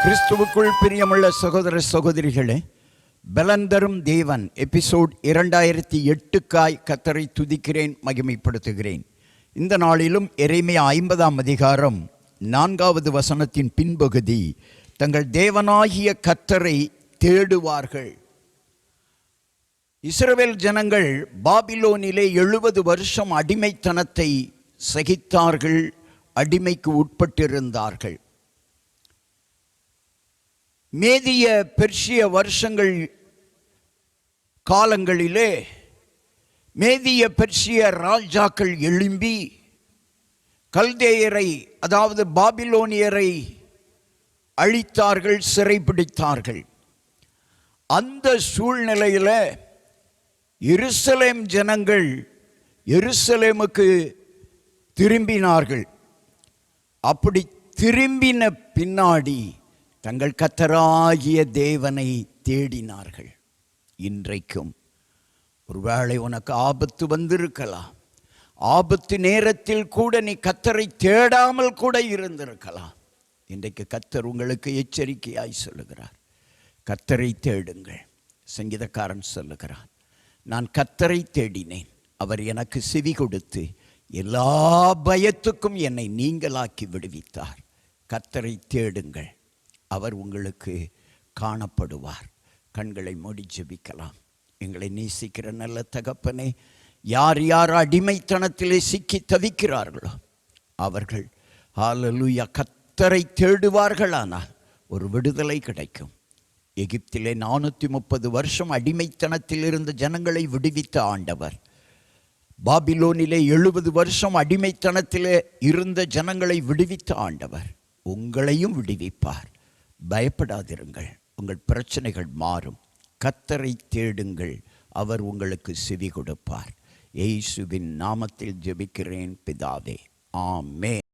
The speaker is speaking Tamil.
கிறிஸ்துவுக்குள் பிரியமுள்ள சகோதர சகோதரிகளே, பலந்தரும் தேவன் எபிசோட் 2008க்காய் கர்த்தரை துதிக்கிறேன், மகிமைப்படுத்துகிறேன். இந்த நாளிலும் எரேமியா 50ஆம் அதிகாரம் 4வது வசனத்தின் பின்பகுதி, தங்கள் தேவனாகிய கர்த்தரை தேடுவார்கள். இஸ்ரவேல் ஜனங்கள் பாபிலோனிலே 70 வருஷம் அடிமைத்தனத்தை சகித்தார்கள், அடிமைக்கு உட்பட்டிருந்தார்கள். மேதிய பெர்ஷிய வருஷங்கள் காலங்களிலே மேதிய பெர்ஷிய ராஜாக்கள் எழும்பி கல்தேயரை, அதாவது பாபிலோனியரை அழித்தார்கள், சிறைப்பிடித்தார்கள். அந்த சூழ்நிலையில் எருசலேம் ஜனங்கள் எருசலேமுக்கு திரும்பினார்கள். அப்படி திரும்பின பின்னாடி தங்கள் கர்த்தராகிய தேவனை தேடினார்கள். இன்றைக்கும் ஒருவேளை உனக்கு ஆபத்து வந்திருக்கலாம். ஆபத்து நேரத்தில் கூட நீ கர்த்தரை தேடாமல் கூட இருந்திருக்கலாம். இன்றைக்கு கர்த்தர் உங்களுக்கு எச்சரிக்கையாய் சொல்லுகிறார், கர்த்தரை தேடுங்கள். சங்கீதக்காரன் சொல்லுகிறான், நான் கர்த்தரை தேடினேன், அவர் எனக்கு செவி கொடுத்து எல்லா பயத்துக்கும் என்னை நீங்களாக்கி விடுவித்தார். கர்த்தரை தேடுங்கள், அவர் உங்களுக்கு காணப்படுவார். கண்களை மூடி ஜெபிக்கலாம். எங்களை நேசிக்கிற நல்ல தகப்பனே, யார் யார் அடிமைத்தனத்திலே சிக்கி தவிக்கிறார்களோ அவர்கள் ஹல்லேலூயா கர்த்தரை தேடுவார்களானால் ஒரு விடுதலை கிடைக்கும். எகிப்திலே 430 வருஷம் அடிமைத்தனத்தில் இருந்த ஜனங்களை விடுவித்த ஆண்டவர், பாபிலோனிலே 70 வருஷம் அடிமைத்தனத்திலே இருந்த ஜனங்களை விடுவித்த ஆண்டவர் உங்களையும் விடுவிப்பார். பயப்படாதிருங்கள், உங்கள் பிரச்சனைகள் மாறும். கர்த்தரை தேடுங்கள், அவர் உங்களுக்கு செவி கொடுப்பார். இயேசுவின் நாமத்தில் ஜெபிக்கிறேன் பிதாவே, ஆமென்.